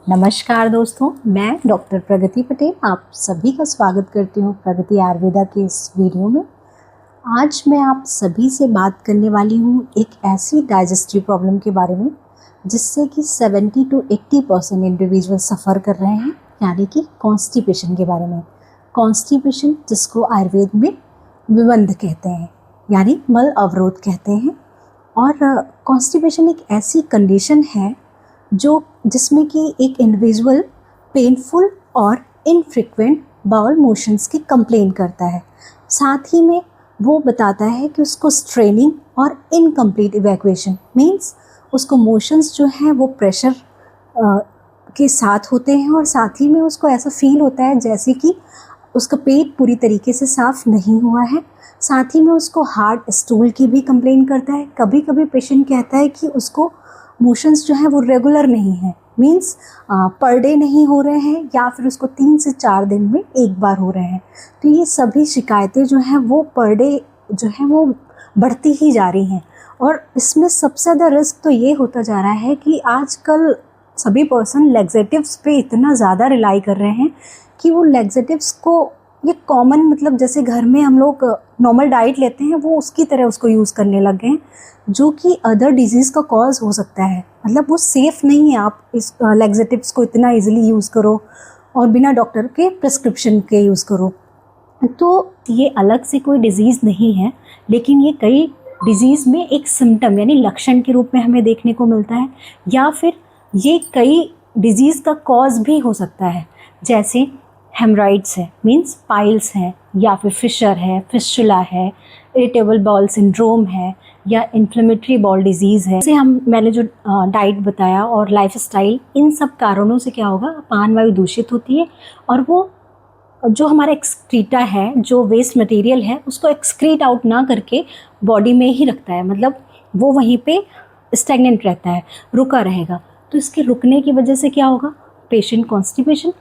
नमस्कार दोस्तों, मैं डॉक्टर प्रगति पटेल आप सभी का स्वागत करती हूँ प्रगति आयुर्वेदा के इस वीडियो में। आज मैं आप सभी से बात करने वाली हूँ एक ऐसी डाइजेस्टिव प्रॉब्लम के बारे में जिससे कि 70 to 80% इंडिविजुअल सफ़र कर रहे हैं, यानी कि कॉन्स्टिपेशन के बारे में। कॉन्स्टिपेशन जिसको आयुर्वेद में विबंध कहते हैं, यानी मल अवरोध कहते हैं। और कॉन्स्टिपेशन एक ऐसी कंडीशन है जिसमें कि एक इंडिविजुअल पेनफुल और इनफ्रीक्वेंट बाउल मोशंस की कंप्लेन करता है। साथ ही में वो बताता है कि उसको स्ट्रेनिंग और इनकम्प्लीट इवैक्यूएशन मीन्स उसको मोशंस जो हैं वो प्रेशर के साथ होते हैं और साथ ही में उसको ऐसा फील होता है जैसे कि उसका पेट पूरी तरीके से साफ़ नहीं हुआ है। साथ ही में उसको हार्ड स्टूल की भी कंप्लेन करता है। कभी कभी पेशेंट कहता है कि उसको मोशंस जो हैं वो रेगुलर नहीं है, मीन्स पर डे नहीं हो रहे हैं या फिर उसको 3 से 4 दिन में एक बार हो रहे हैं। तो ये सभी शिकायतें जो हैं वो पर डे जो है वो बढ़ती ही जा रही हैं। और इसमें सबसे ज़्यादा रिस्क तो ये होता जा रहा है कि आजकल सभी पर्सन लैक्सेटिव्स पे इतना ज़्यादा रिलाई कर रहे हैं कि वो लैक्सेटिव्स को ये कॉमन मतलब जैसे घर में हम लोग नॉर्मल डाइट लेते हैं वो उसकी तरह उसको यूज़ करने लग गए हैं, जो कि अदर डिजीज़ का कॉज हो सकता है। मतलब वो सेफ़ नहीं है आप इस लैक्सेटिव्स को इतना इजीली यूज़ करो और बिना डॉक्टर के प्रिस्क्रिप्शन के यूज़ करो। तो ये अलग से कोई डिज़ीज़ नहीं है, लेकिन ये कई डिज़ीज़ में एक सिम्टम यानी लक्षण के रूप में हमें देखने को मिलता है, या फिर ये कई डिज़ीज़ का कॉज भी हो सकता है। जैसे हेमराइड्स है मीन्स पाइल्स हैं, या फिर फिशर है, फिस्टुला है, इरिटेबल बाउल सिंड्रोम है, या इन्फ्लेमेटरी बाउल डिजीज़ है। जैसे मैंने जो डाइट बताया और लाइफस्टाइल, इन सब कारणों से क्या होगा, अपान वायु दूषित होती है और वो जो हमारा एक्सक्रीटा है, जो वेस्ट मटेरियल है, उसको एक्सक्रीट आउट ना करके बॉडी में ही रखता है। मतलब वो वहीं पे स्टैग्नेंट रहता है, रुका रहेगा। तो इसके रुकने की वजह से क्या होगा, पेशेंट कॉन्स्टिपेशन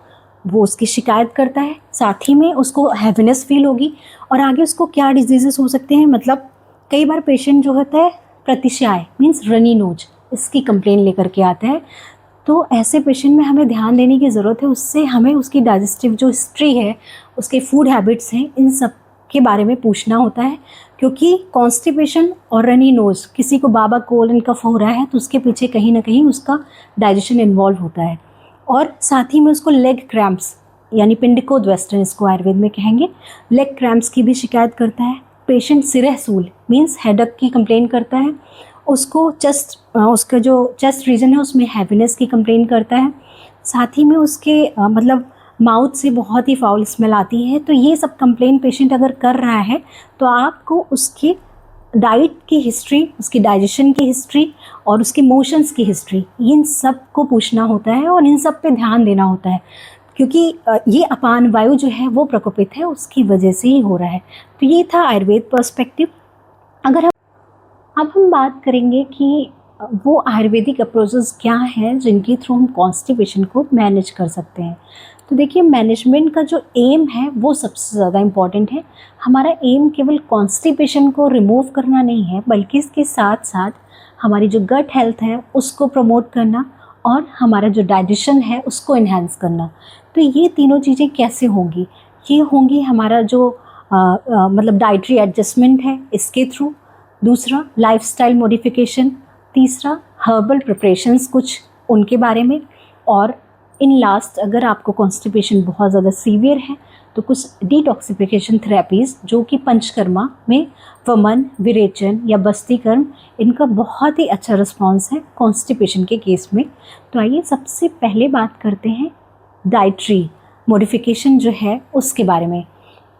वो उसकी शिकायत करता है, साथ ही में उसको हैवीनेस फील होगी और आगे उसको क्या डिजीज़ेस हो सकते हैं। मतलब कई बार पेशेंट जो होता है प्रतिशाय मीन्स रनी नोज, इसकी कंप्लेन लेकर के आता है। तो ऐसे पेशेंट में हमें ध्यान देने की ज़रूरत है। उससे हमें उसकी डाइजेस्टिव जो हिस्ट्री है, उसके फूड हैबिट्स हैं, इन सब के बारे में पूछना होता है, क्योंकि कॉन्स्टिपेशन और रनी नोज, किसी को बाबा कोल्ड कफ हो रहा है तो उसके पीछे कहीं ना कहीं उसका डाइजेशन इन्वॉल्व होता है। और साथ ही में उसको लेग क्रैम्प्स यानी पिंडिकोद्वेस्टन इसको आयुर्वेद में कहेंगे, लेग क्रैम्प्स की भी शिकायत करता है। पेशेंट सिरहसूल मीन्स हेडक की कंप्लेन करता है। उसको उसका जो चेस्ट रीजन है उसमें हैवीनेस की कंप्लेन करता है। साथ ही में उसके मतलब माउथ से बहुत ही फाउल स्मेल आती है। तो ये सब कंप्लेन पेशेंट अगर कर रहा है तो आपको उसकी डाइट की हिस्ट्री, उसकी डाइजेशन की हिस्ट्री और उसके मोशंस की हिस्ट्री, इन सब को पूछना होता है और इन सब पे ध्यान देना होता है, क्योंकि ये अपान वायु जो है वो प्रकोपित है, उसकी वजह से ही हो रहा है। तो ये था आयुर्वेद पर्सपेक्टिव। अब हम बात करेंगे कि वो आयुर्वेदिक अप्रोचेस क्या हैं जिनके थ्रू हम कॉन्स्टिपेशन को मैनेज कर सकते हैं। तो देखिए, मैनेजमेंट का जो एम है वो सबसे ज़्यादा इम्पॉर्टेंट है। हमारा एम केवल कॉन्स्टिपेशन को रिमूव करना नहीं है, बल्कि इसके साथ साथ हमारी जो गट हेल्थ है उसको प्रमोट करना और हमारा जो डाइजेशन है उसको इन्हेंस करना। तो ये तीनों चीज़ें कैसे होंगी, ये होंगी हमारा जो मतलब डाइटरी एडजस्टमेंट है इसके थ्रू, दूसरा लाइफस्टाइल मॉडिफिकेशन, तीसरा हर्बल प्रिपरेशंस कुछ उनके बारे में, और इन लास्ट अगर आपको कॉन्स्टिपेशन बहुत ज़्यादा सीवियर है तो कुछ डिटॉक्सिफिकेशन थेरेपीज़ जो कि पंचकर्मा में वमन, विरेचन या बस्तीकर्म, इनका बहुत ही अच्छा रिस्पॉन्स है कॉन्स्टिपेशन के केस में। तो आइए सबसे पहले बात करते हैं डाइटरी मॉडिफिकेशन जो है उसके बारे में।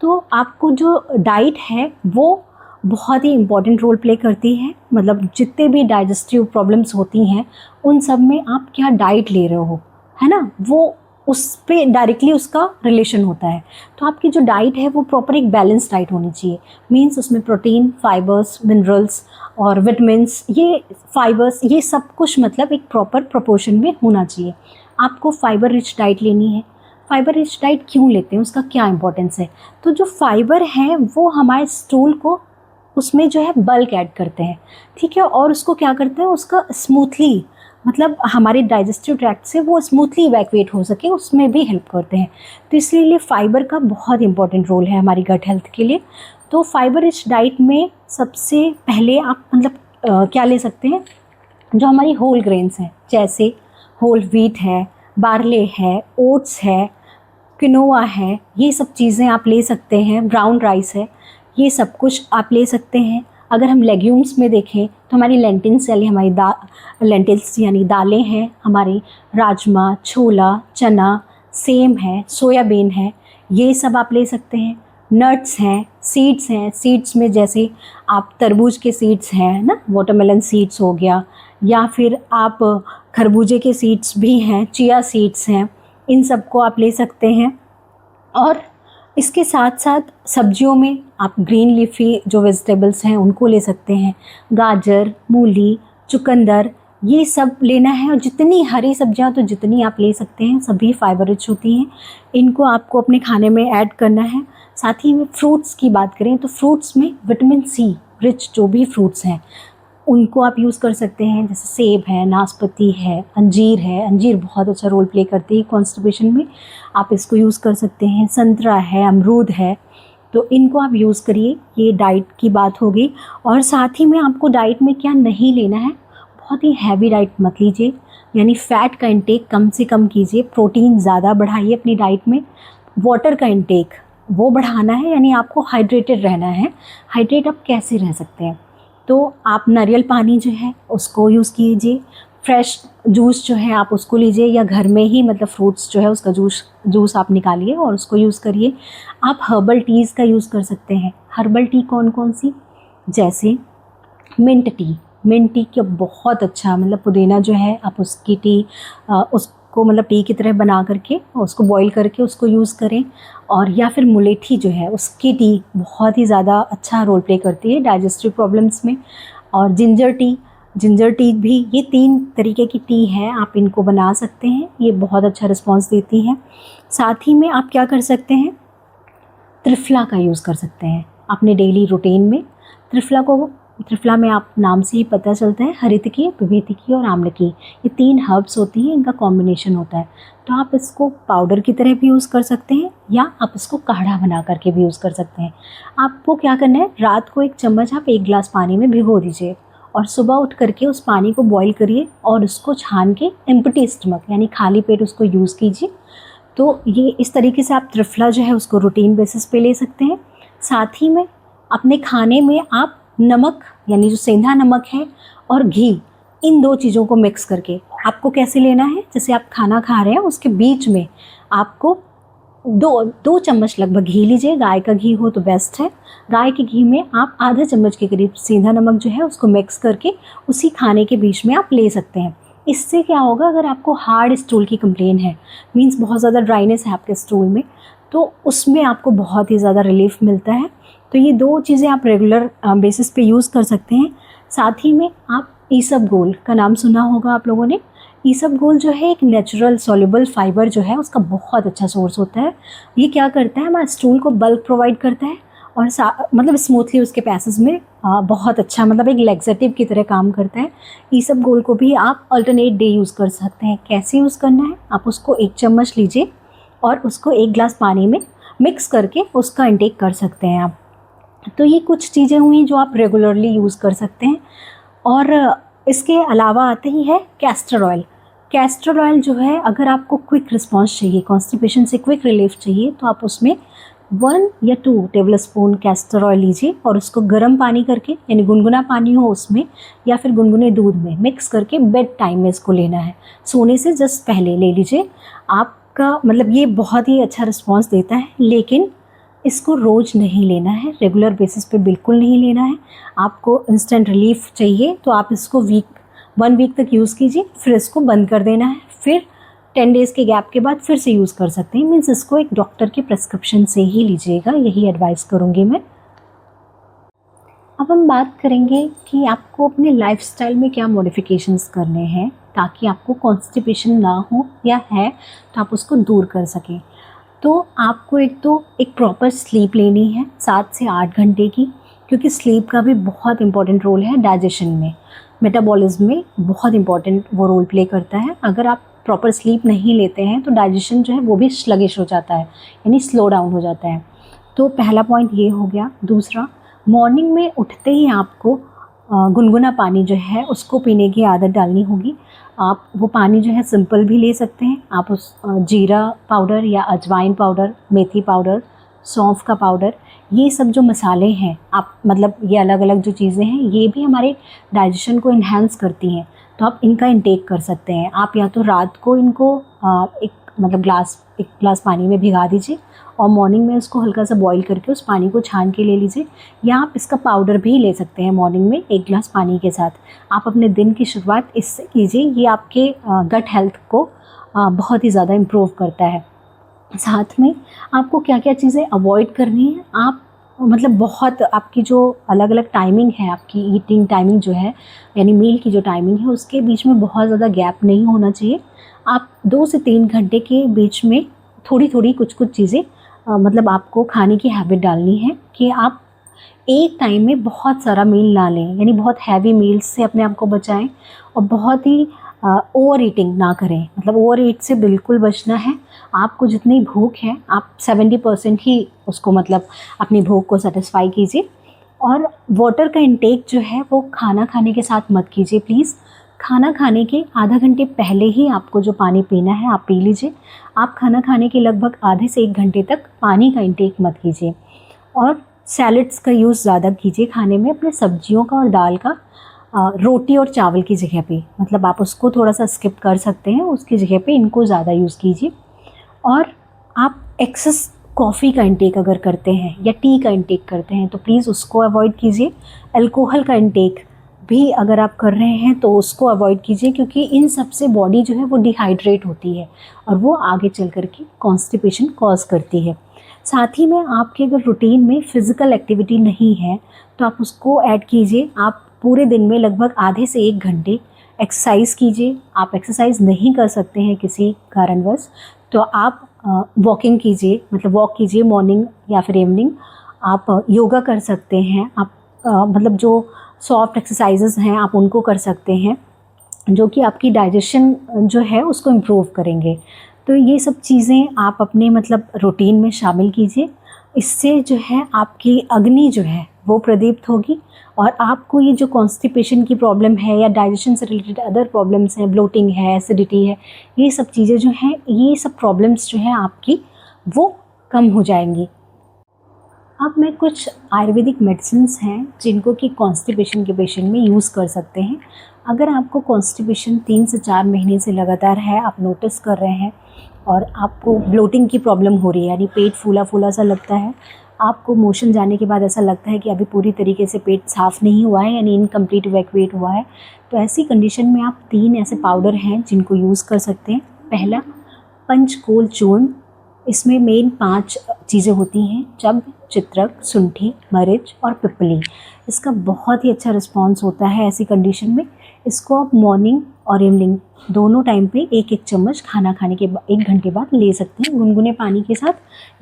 तो आपको जो डाइट है वो बहुत ही इम्पॉर्टेंट रोल प्ले करती है। मतलब जितने भी डाइजेस्टिव प्रॉब्लम्स होती हैं उन सब में आप क्या डाइट ले रहे हो, है ना, वो उस पे डायरेक्टली उसका रिलेशन होता है। तो आपकी जो डाइट है वो प्रॉपर एक बैलेंस डाइट होनी चाहिए। मीन्स उसमें प्रोटीन, फाइबर्स, मिनरल्स और विटामिन्स, ये फाइबर्स, ये सब कुछ मतलब एक प्रॉपर प्रोपोर्शन में होना चाहिए। आपको फाइबर रिच डाइट लेनी है। फाइबर रिच डाइट क्यों लेते हैं, उसका क्या इंपॉर्टेंस है? तो जो फाइबर है वो हमारे स्टूल को उसमें जो है बल्क ऐड करते हैं, ठीक है, और उसको क्या करते हैं, उसका स्मूथली मतलब हमारे डाइजेस्टिव ट्रैक्ट से वो स्मूथली इवैक्यूएट हो सके, उसमें भी हेल्प करते हैं। तो इसलिए फाइबर का बहुत इंपॉर्टेंट रोल है हमारी गट हेल्थ के लिए। तो फाइबर रिच डाइट में सबसे पहले आप मतलब क्या ले सकते हैं, जो हमारी होल ग्रेन्स हैं, जैसे होल व्हीट है, बार्ले है, ओट्स है, क्विनोआ है, ये सब चीज़ें आप ले सकते हैं। ब्राउन राइस है, ये सब कुछ आप ले सकते हैं। अगर हम लेग्यूम्स में देखें तो हमारी लेंटिल्स यानी हमारी लेंटिल्स यानी दालें हैं, हमारी राजमा, छोला, चना, सेम है, सोयाबीन है, ये सब आप ले सकते हैं। नट्स हैं, सीड्स हैं, सीड्स में जैसे आप तरबूज के सीड्स हैं ना, वाटरमेलन सीड्स हो गया, या फिर आप खरबूजे के सीड्स भी हैं, चिया सीड्स हैं, इन सब को आप ले सकते हैं। और इसके साथ साथ सब्जियों में आप ग्रीन लीफी जो वेजिटेबल्स हैं उनको ले सकते हैं, गाजर, मूली, चुकंदर, ये सब लेना है। और जितनी हरी सब्जियां तो जितनी आप ले सकते हैं, सभी फाइबर रिच होती हैं, इनको आपको अपने खाने में ऐड करना है। साथ ही में फ्रूट्स की बात करें तो फ्रूट्स में विटामिन सी रिच जो भी फ्रूट्स हैं उनको आप यूज़ कर सकते हैं, जैसे सेब है, नाशपाती है, अंजीर है, अंजीर बहुत अच्छा रोल प्ले करती है कॉन्स्टिपेशन में, आप इसको यूज़ कर सकते हैं। संतरा है, अमरूद है, तो इनको आप यूज़ करिए। ये डाइट की बात हो गई। और साथ ही में आपको डाइट में क्या नहीं लेना है, बहुत ही हैवी डाइट मत लीजिए, यानी फ़ैट का इंटेक कम से कम कीजिए, प्रोटीन ज़्यादा बढ़ाइए अपनी डाइट में। वाटर का इंटेक वो बढ़ाना है, यानी आपको हाइड्रेटेड रहना है। हाइड्रेट आप कैसे रह सकते हैं, तो आप नारियल पानी जो है उसको यूज़ कीजिए, फ्रेश जूस जो है आप उसको लीजिए, या घर में ही मतलब फ्रूट्स जो है उसका जूस आप निकालिए और उसको यूज़ करिए। आप हर्बल टीज़ का यूज़ कर सकते हैं। हर्बल टी कौन कौन सी, जैसे मिंट टी, मिंट टी का बहुत अच्छा मतलब पुदीना जो है आप उसकी टी उसको मतलब टी की तरह बना करके उसको बॉईल करके उसको यूज़ करें। और या फिर मुलेठी जो है उसकी टी बहुत ही ज़्यादा अच्छा रोल प्ले करती है डाइजेस्टिव प्रॉब्लम्स में। और जिंजर टी भी, ये 3 तरीके की टी है, आप इनको बना सकते हैं, ये बहुत अच्छा रिस्पॉन्स देती हैं। साथ ही में आप क्या कर सकते हैं, त्रिफला का यूज़ कर सकते हैं अपने डेली रूटीन में। त्रिफला में आप नाम से ही पता चलता है, हरितकी, विभीतिकी और आम्लकी, ये 3 हर्ब्स होती हैं, इनका कॉम्बिनेशन होता है। तो आप इसको पाउडर की तरह भी यूज़ कर सकते हैं, या आप इसको काढ़ा बना करके भी यूज़ कर सकते हैं। आपको क्या करना है, रात को 1 चम्मच आप 1 गिलास पानी में भिगो दीजिए और सुबह उठ करके उस पानी को बॉईल करिए और उसको छान के एम्प्टी स्टमक यानी खाली पेट उसको यूज़ कीजिए। तो ये इस तरीके से आप त्रिफला जो है उसको रूटीन बेसिस पे ले सकते हैं। साथ ही में अपने खाने में आप नमक यानी जो सेंधा नमक है और घी, इन 2 चीज़ों को मिक्स करके आपको कैसे लेना है, जैसे आप खाना खा रहे हैं उसके बीच में आपको 2 चम्मच लगभग घी लीजिए, गाय का घी हो तो बेस्ट है। गाय के घी में आप आधा चम्मच के करीब सेंधा नमक जो है उसको मिक्स करके उसी खाने के बीच में आप ले सकते हैं। इससे क्या होगा, अगर आपको हार्ड स्टूल की कंप्लेन है, मीन्स बहुत ज़्यादा ड्राइनेस है आपके स्टूल में, तो उसमें आपको बहुत ही ज़्यादा रिलीफ मिलता है। तो ये 2 चीज़ें आप रेगुलर बेसिस पे यूज़ कर सकते हैं। साथ ही में आप ईसबगोल का नाम सुना होगा आप लोगों ने। ईसबगोल जो है एक नेचुरल सॉल्युबल फाइबर जो है उसका बहुत अच्छा सोर्स होता है। ये क्या करता है, हमारे स्टूल को बल्क प्रोवाइड करता है और मतलब स्मूथली उसके पैसेज में बहुत अच्छा मतलब एक लैक्सेटिव की तरह काम करता है। ईसबगोल को भी आप अल्टरनेट डे यूज़ कर सकते हैं। कैसे यूज़ करना है, आप उसको 1 चम्मच लीजिए और उसको 1 गिलास पानी में मिक्स करके उसका इंटेक कर सकते हैं आप। तो ये कुछ चीज़ें हुई जो आप रेगुलरली यूज़ कर सकते हैं। और इसके अलावा आते ही है कैस्टर ऑयल। कैस्टर ऑयल जो है, अगर आपको क्विक रिस्पॉन्स चाहिए, कॉन्स्टिपेशन से क्विक रिलीफ चाहिए, तो आप उसमें 1 या 2 टेबलस्पून कैस्टर ऑयल लीजिए और उसको गर्म पानी करके यानी गुनगुना पानी हो उसमें या फिर गुनगुने दूध में मिक्स करके बेड टाइम में इसको लेना है, सोने से जस्ट पहले ले लीजिए। आपका मतलब ये बहुत ही अच्छा रिस्पॉन्स देता है, लेकिन इसको रोज़ नहीं लेना है, रेगुलर बेसिस पे बिल्कुल नहीं लेना है। आपको इंस्टेंट रिलीफ चाहिए तो आप इसको 1 वीक तक यूज़ कीजिए, फिर इसको बंद कर देना है, फिर 10 डेज़ के गैप के बाद फिर से यूज़ कर सकते हैं। मीन्स इसको एक डॉक्टर के प्रेस्क्रिप्शन से ही लीजिएगा, यही एडवाइस करूँगी मैं। अब हम बात करेंगे कि आपको अपने लाइफस्टाइल में क्या मॉडिफिकेशंस करने हैं ताकि आपको कॉन्स्टिपेशन ना हो, या है तो आप उसको दूर कर सकें। तो आपको एक प्रॉपर स्लीप लेनी है 7 से 8 घंटे की, क्योंकि स्लीप का भी बहुत इंपॉर्टेंट रोल है डाइजेशन में। मेटाबॉलिज्म में बहुत इंपॉर्टेंट वो रोल प्ले करता है। अगर आप प्रॉपर स्लीप नहीं लेते हैं तो डाइजेशन जो है वो भी स्लगिश हो जाता है, यानी स्लो डाउन हो जाता है। तो पहला पॉइंट ये हो गया। दूसरा, मॉर्निंग में उठते ही आपको गुनगुना पानी जो है उसको पीने की आदत डालनी होगी। आप वो पानी जो है सिंपल भी ले सकते हैं। आप उस जीरा पाउडर या अजवाइन पाउडर, मेथी पाउडर, सौंफ का पाउडर, ये सब जो मसाले हैं, आप मतलब ये अलग अलग जो चीज़ें हैं ये भी हमारे डाइजेशन को इन्हेंस करती हैं, तो आप इनका इंटेक कर सकते हैं। आप या तो रात को इनको एक ग्लास पानी में भिगा दीजिए और मॉर्निंग में उसको हल्का सा बॉईल करके उस पानी को छान के ले लीजिए, या आप इसका पाउडर भी ले सकते हैं मॉर्निंग में 1 गिलास पानी के साथ। आप अपने दिन की शुरुआत इससे कीजिए। ये आपके गट हेल्थ को बहुत ही ज़्यादा इम्प्रूव करता है। साथ में आपको क्या क्या चीज़ें अवॉइड करनी है, आप मतलब बहुत आपकी जो अलग अलग टाइमिंग है, आपकी ईटिंग टाइमिंग जो है, यानी मील की जो टाइमिंग है उसके बीच में बहुत ज़्यादा गैप नहीं होना चाहिए। आप 2 से 3 घंटे के बीच में थोड़ी थोड़ी कुछ चीज़ें मतलब आपको खाने की हैबिट डालनी है कि आप एक टाइम में बहुत सारा मील ना लें, यानी बहुत हैवी मील्स से अपने आप को बचाएं और बहुत ही ओवर ईटिंग ना करें। मतलब ओवर ईट से बिल्कुल बचना है। आपको जितनी भूख है आप 70% ही उसको मतलब अपनी भूख को सेटिस्फाई कीजिए। और वाटर का इंटेक जो है वो खाना खाने के साथ मत कीजिए प्लीज़। खाना खाने के आधा घंटे पहले ही आपको जो पानी पीना है आप पी लीजिए। आप खाना खाने के लगभग आधे से 1 घंटे तक पानी का इंटेक मत कीजिए। और सैलड्स का यूज़ ज़्यादा कीजिए खाने में, अपने सब्जियों का और दाल का रोटी और चावल की जगह पे, मतलब आप उसको थोड़ा सा स्किप कर सकते हैं, उसकी जगह पे इनको ज़्यादा यूज़ कीजिए। और आप एक्सेस कॉफ़ी का इंटेक अगर करते हैं या टी का इंटेक करते हैं तो प्लीज़ उसको अवॉइड कीजिए। अल्कोहल का इंटेक भी अगर आप कर रहे हैं तो उसको अवॉइड कीजिए, क्योंकि इन सब से बॉडी जो है वो डिहाइड्रेट होती है और वो आगे चल कर के कॉन्स्टिपेशन कॉज करती है। साथ ही में आपके अगर रूटीन में फ़िज़िकल एक्टिविटी नहीं है तो आप उसको ऐड कीजिए। आप पूरे दिन में लगभग आधे से 1 घंटे एक्सरसाइज कीजिए। आप एक्सरसाइज नहीं कर सकते हैं किसी कारणवश तो आप वॉकिंग कीजिए, मतलब वॉक कीजिए मॉर्निंग या फिर इवनिंग। आप योगा कर सकते हैं। आप मतलब जो सॉफ्ट एक्सरसाइजेज़ हैं आप उनको कर सकते हैं, जो कि आपकी डाइजेशन जो है उसको इम्प्रूव करेंगे। तो ये सब चीज़ें आप अपने मतलब रूटीन में शामिल कीजिए। इससे जो है आपकी अग्नि जो है वो प्रदीप्त होगी और आपको ये जो कॉन्स्टिपेशन की प्रॉब्लम है या डाइजेशन से रिलेटेड अदर प्रॉब्लम्स हैं, ब्लोटिंग है, एसिडिटी है, ये सब चीज़ें जो हैं, ये सब प्रॉब्लम्स जो हैं आपकी वो कम हो जाएंगी। अब मैं कुछ आयुर्वेदिक मेडिसिन्स हैं जिनको कि कॉन्स्टिपेशन के पेशेंट में यूज़ कर सकते हैं। अगर आपको कॉन्स्टिपेशन 3 से 4 महीने से लगातार है, आप नोटिस कर रहे हैं और आपको ब्लोटिंग की प्रॉब्लम हो रही है, यानी पेट फूला फूला सा लगता है, आपको मोशन जाने के बाद ऐसा लगता है कि अभी पूरी तरीके से पेट साफ़ नहीं हुआ है, यानी इनकम्प्लीट इवैक्यूएट हुआ है, तो ऐसी कंडीशन में आप 3 ऐसे पाउडर हैं जिनको यूज़ कर सकते हैं। पहला, पंचकोल चूर्ण। इसमें मेन 5 चीज़ें होती हैं: चब, चित्रक, सुंठी, मरीच और पिपली। इसका बहुत ही अच्छा रिस्पॉन्स होता है ऐसी कंडीशन में। इसको आप मॉर्निंग और इवनिंग दोनों टाइम पे 1-1 चम्मच खाना खाने के 1 घंटे बाद ले सकते हैं, गुनगुने पानी के साथ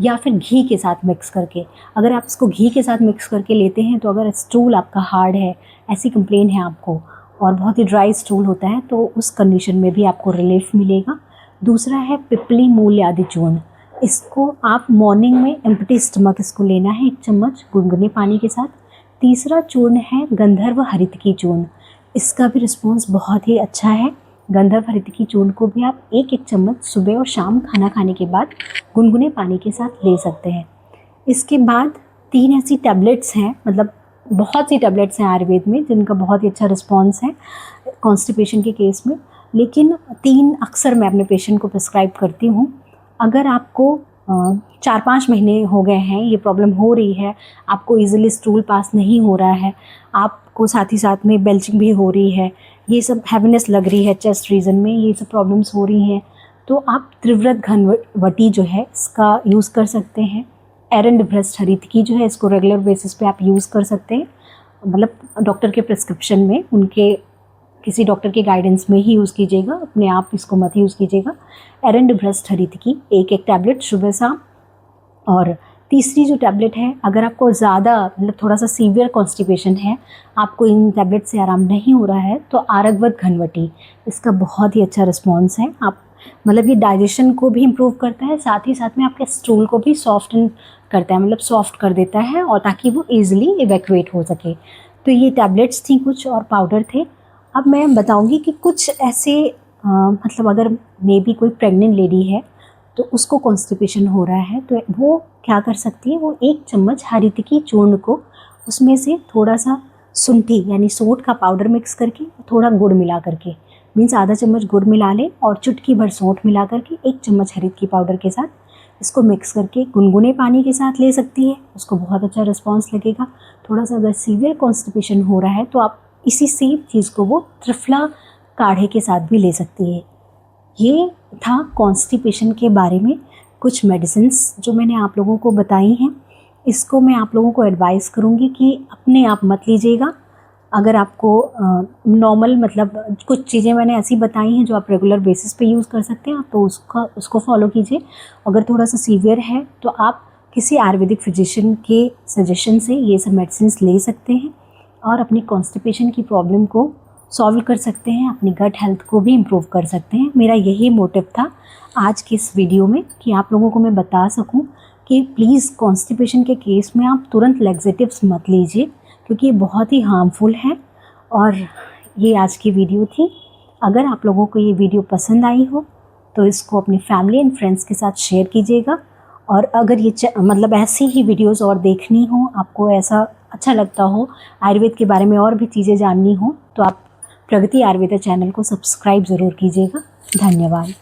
या फिर घी के साथ मिक्स करके। अगर आप इसको घी के साथ मिक्स करके लेते हैं तो अगर स्टूल आपका हार्ड है, ऐसी कंप्लेन है आपको, और बहुत ही ड्राई स्टूल होता है, तो उस कंडीशन में भी आपको रिलीफ मिलेगा। दूसरा है पिपली मूल आदि चूर्ण। इसको आप मॉर्निंग में एम्प्टी स्टमक इसको लेना है 1 चम्मच गुनगुने पानी के साथ। तीसरा चूर्ण है गंधर्व हरितकी चूर्ण। इसका भी रिस्पॉन्स बहुत ही अच्छा है। गंधर्व हरितकी चूर्ण को भी आप 1-1 चम्मच सुबह और शाम खाना खाने के बाद गुनगुने पानी के साथ ले सकते हैं। इसके बाद 3 ऐसी टैबलेट्स हैं, मतलब बहुत सी टैबलेट्स हैं आयुर्वेद में जिनका बहुत ही अच्छा रिस्पॉन्स है कॉन्स्टिपेशन के केस में, लेकिन 3 अक्सर मैं अपने पेशेंट को प्रिस्क्राइब करती हूँ। अगर आपको 4-5 महीने हो गए हैं ये प्रॉब्लम हो रही है, आपको इजीली स्टूल पास नहीं हो रहा है, आपको साथ ही साथ में बेल्चिंग भी हो रही है, ये सब हैवीनेस लग रही है चेस्ट रीजन में, ये सब प्रॉब्लम्स हो रही हैं, तो आप त्रिव्रत घनवटी जो है इसका यूज़ कर सकते हैं। एरंड भ्रष्ट हरितकी जो है इसको रेगुलर बेसिस पे आप यूज़ कर सकते हैं, मतलब डॉक्टर के प्रिस्क्रिप्शन में, उनके किसी डॉक्टर के गाइडेंस में ही यूज़ कीजिएगा, अपने आप इसको मत यूज़ कीजिएगा। एरंड भ्रष्ट हरितकी 1-1 टैबलेट सुबह शाम, और तीसरी जो टैबलेट है, अगर आपको ज़्यादा मतलब थोड़ा सा सीवियर कॉन्स्टिपेशन है, आपको इन टैबलेट से आराम नहीं हो रहा है, तो आरगवत घनवटी, इसका बहुत ही अच्छा रिस्पॉन्स है। आप मतलब ये डाइजेशन को भी इम्प्रूव करता है, साथ ही साथ में आपके स्टूल को भी सॉफ्टन करता है, मतलब सॉफ्ट कर देता है, और ताकि वो ईजिली इवैक्यूएट हो सके। तो ये टैबलेट्स थी कुछ और पाउडर थे। अब मैं बताऊंगी कि कुछ ऐसे मतलब अगर मे बी कोई प्रेग्नेंट लेडी है तो उसको कॉन्स्टिपेशन हो रहा है, तो वो क्या कर सकती है, वो 1 चम्मच हरीतिकी चूर्ण को उसमें से थोड़ा सा शुंठी यानी सोंठ का पाउडर मिक्स करके, थोड़ा गुड़ मिला करके, मीन्स आधा चम्मच गुड़ मिला लें और चुटकी भर सौंठ मिला करके 1 चम्मच हरीतिकी पाउडर के साथ इसको मिक्स करके गुनगुने पानी के साथ ले सकती है। उसको बहुत अच्छा रिस्पॉन्स लगेगा। थोड़ा सा अगर सीवियर कॉन्स्टिपेशन हो रहा है तो आप इसी सेम चीज़ को वो त्रिफला काढ़े के साथ भी ले सकती है। ये था कॉन्स्टिपेशन के बारे में कुछ मेडिसिन्स जो मैंने आप लोगों को बताई हैं। इसको मैं आप लोगों को एडवाइस करूँगी कि अपने आप मत लीजिएगा। अगर आपको नॉर्मल मतलब कुछ चीज़ें मैंने ऐसी बताई हैं जो आप रेगुलर बेसिस पे यूज़ कर सकते हैं, तो उसको फॉलो कीजिए। अगर थोड़ा सा सीवियर है तो आप किसी आयुर्वेदिक फिजिशियन के सजेशन से ये सब मेडिसिन्स ले सकते हैं और अपनी कॉन्स्टिपेशन की प्रॉब्लम को सॉल्व कर सकते हैं, अपनी गट हेल्थ को भी इम्प्रूव कर सकते हैं। मेरा यही मोटिव था आज की इस वीडियो में कि आप लोगों को मैं बता सकूं कि प्लीज़ कॉन्स्टिपेशन के केस में आप तुरंत लैक्सेटिव्स मत लीजिए, क्योंकि ये बहुत ही हार्मफुल है। और ये आज की वीडियो थी। अगर आप लोगों को ये वीडियो पसंद आई हो तो इसको अपनी फैमिली एंड फ्रेंड्स के साथ शेयर कीजिएगा। और अगर ये मतलब ऐसी ही वीडियोस और देखनी हो, आपको ऐसा अच्छा लगता हो, आयुर्वेद के बारे में और भी चीज़ें जाननी हो, तो आप प्रगति आयुर्वेदा चैनल को सब्सक्राइब ज़रूर कीजिएगा। धन्यवाद।